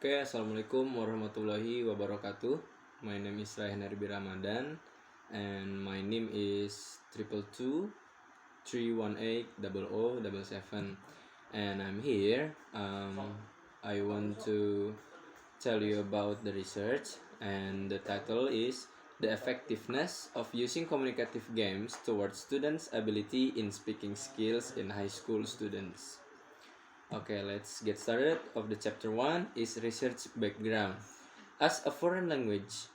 Oke, Assalamualaikum warahmatullahi wabarakatuh. My name is Herbi Ramadan, and my name is 222-318-0077, and I'm here. I want to tell you about the research, and the title is "The Effectiveness of Using Communicative Games Towards Students' Ability in Speaking Skills in High School Students." Okay, let's get started. Of the chapter 1 is research background. As a foreign language,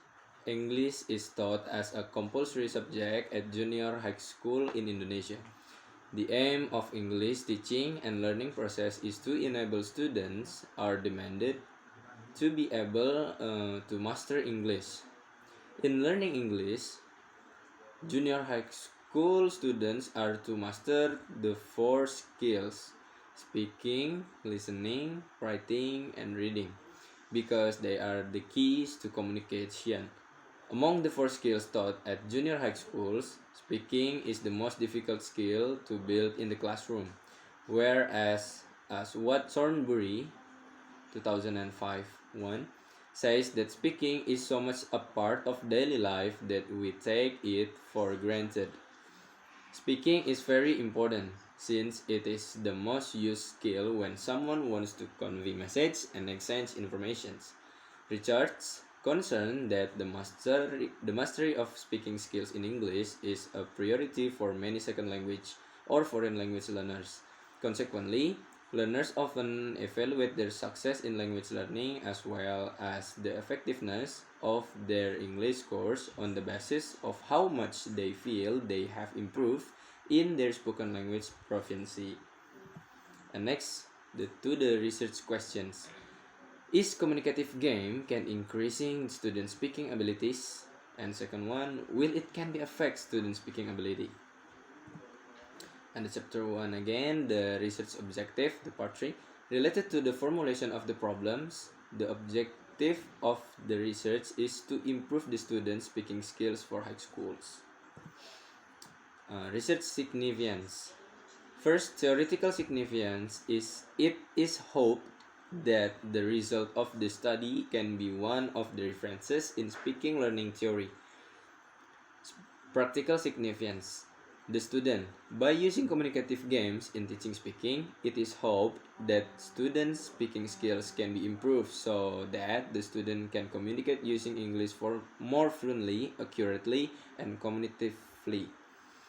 English is taught as a compulsory subject at junior high school in Indonesia. The aim of English teaching and learning process is to enable students are demanded to be able to master English. In learning English, junior high school students are to master the 4 skills: speaking, listening, writing, and reading, because they are the keys to communication. Among the 4 skills taught at junior high schools, speaking is the most difficult skill to build in the classroom, whereas as what Thornbury 2005 1 says that speaking is so much a part of daily life that we take it for granted. Speaking is very important since it is the most used skill when someone wants to convey message and exchange information. Research concerned that the mastery of speaking skills in English is a priority for many second language or foreign language learners. Consequently, learners often evaluate their success in language learning as well as the effectiveness of their English course on the basis of how much they feel they have improved in their spoken language proficiency. And next, to the research questions. Is communicative game can increasing student speaking abilities? And second one, will it can be affect student speaking ability? And the chapter 1 again, the research objective, the part 3, related to the formulation of the problems. The objective of the research is to improve the student speaking skills for high schools. Research significance. First, theoretical significance is it is hoped that the result of the study can be one of the references in speaking learning theory. Practical significance. The student. By using communicative games in teaching speaking, it is hoped that students' speaking skills can be improved so that the student can communicate using English for more fluently, accurately, and communicatively.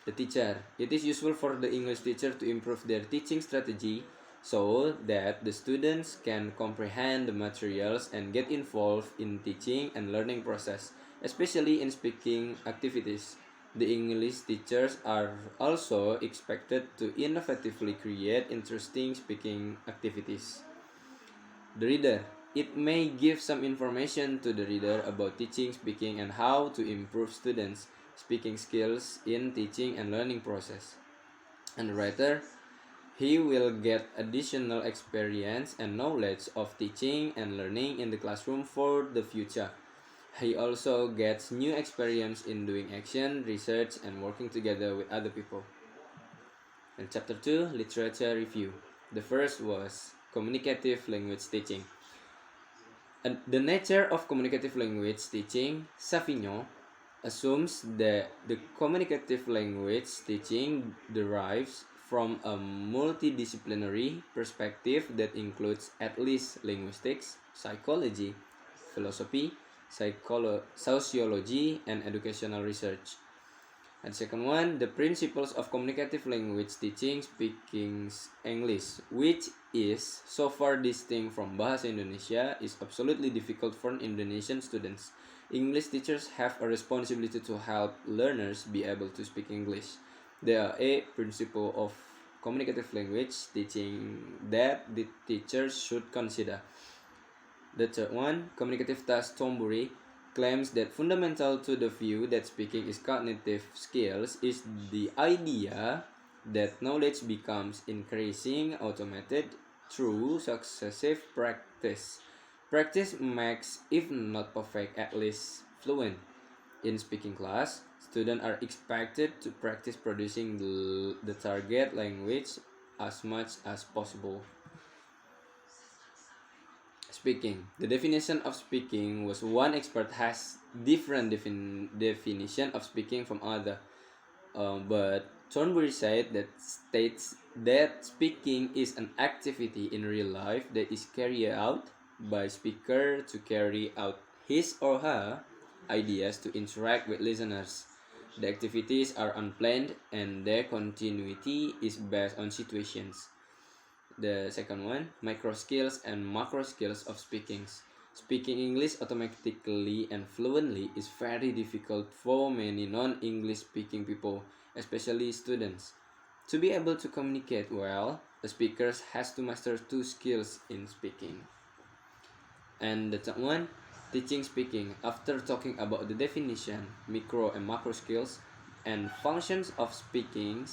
The teacher. It is useful for the English teacher to improve their teaching strategy so that the students can comprehend the materials and get involved in teaching and learning process, especially in speaking activities. The English teachers are also expected to innovatively create interesting speaking activities. The reader. It may give some information to the reader about teaching, speaking, and how to improve students' speaking skills in teaching and learning process. And the writer. He will get additional experience and knowledge of teaching and learning in the classroom for the future. He also gets new experience in doing action, research, and working together with other people. And chapter 2, literature review. The first was communicative language teaching. And the nature of communicative language teaching, Savignon assumes that the communicative language teaching derives from a multidisciplinary perspective that includes at least linguistics, psychology, philosophy, sociology, and educational research. And second one, the principles of communicative language teaching, speaking English, which is so far distinct from Bahasa Indonesia, is absolutely difficult for Indonesian students. English teachers have a responsibility to help learners be able to speak English. There are 8 principles of communicative language teaching that the teachers should consider. The third one, communicative task Thornbury, claims that fundamental to the view that speaking is cognitive skills is the idea that knowledge becomes increasing automated through successive practice. Practice makes, if not perfect, at least fluent. In speaking class, students are expected to practice producing the target language as much as possible. Speaking. The definition of speaking was one expert has different definition of speaking from other. But Thornbury states that speaking is an activity in real life that is carried out by speaker to carry out his or her ideas to interact with listeners. The activities are unplanned and their continuity is based on situations. The second one, micro skills and macro skills of speaking. Speaking English automatically and fluently is very difficult for many non-English speaking people, especially students. To be able to communicate well, a speaker has to master two skills in speaking. And the third one, teaching speaking. After talking about the definition, micro and macro skills, and functions of speaking,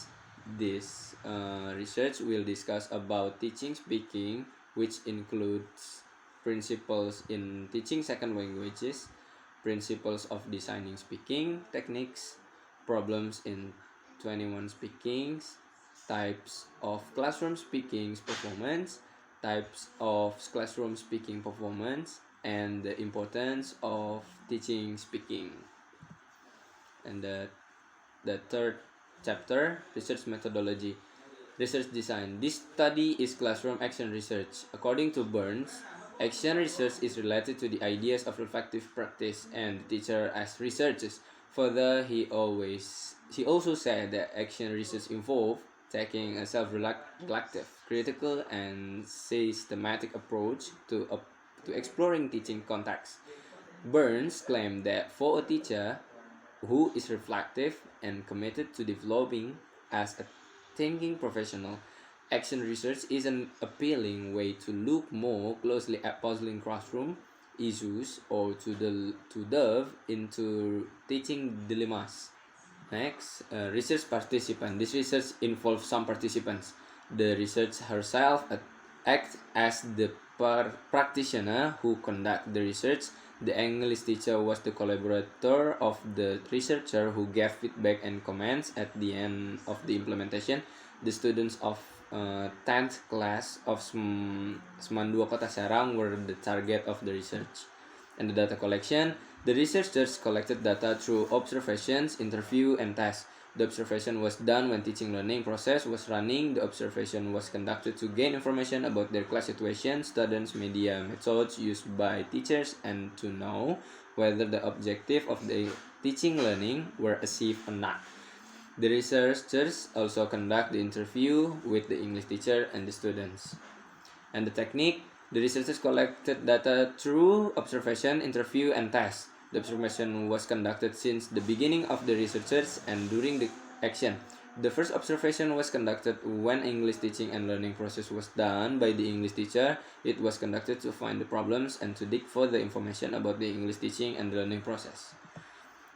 this research will discuss about teaching speaking, which includes principles in teaching second languages, principles of designing speaking techniques, problems in 21 speakings, types of classroom speaking performance, types of classroom speaking performance, and the importance of teaching speaking. And the third chapter, research methodology. Research design. This study is classroom action research. According to Burns, action research is related to the ideas of reflective practice and the teacher as researchers. Further, he also said that action research involves taking a self-reflective, critical, and systematic approach to exploring teaching context. Burns claimed that for a teacher who is reflective and committed to developing as a thinking professional, action research is an appealing way to look more closely at puzzling classroom issues or to delve into teaching dilemmas. Next, research participant. This research involves some participants. The researcher herself acts as the practitioner who conduct the research. The English teacher was the collaborator of the researcher who gave feedback and comments at the end of the implementation. The students of 10th class of Semandua Kota Serang were the target of the research. And the data collection. The researchers collected data through observations, interview, and tests. The observation was done when teaching learning process was running. The observation was conducted to gain information about their class situation, students, media, methods used by teachers, and to know whether the objective of the teaching learning were achieved or not. The researchers also conduct the interview with the English teacher and the students. And the technique, the researchers collected data through observation, interview, and test. The observation was conducted since the beginning of the researchers and during the action. The first observation was conducted when English teaching and learning process was done by the English teacher. It was conducted to find the problems and to dig for the information about the English teaching and learning process.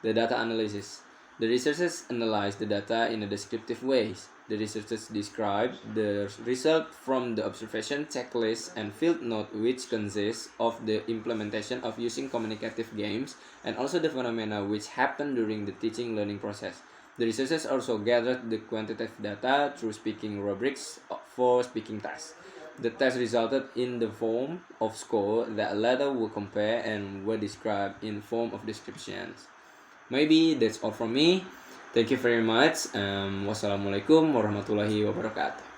The data analysis. The researchers analyzed the data in a descriptive way. The researchers described the result from the observation checklist and field note, which consists of the implementation of using communicative games and also the phenomena which happen during the teaching learning process. The researchers also gathered the quantitative data through speaking rubrics for speaking tests. The test resulted in the form of score that later were compared and were described in form of descriptions. Maybe that's all from me. Thank you very much. Wassalamualaikum warahmatullahi wabarakatuh.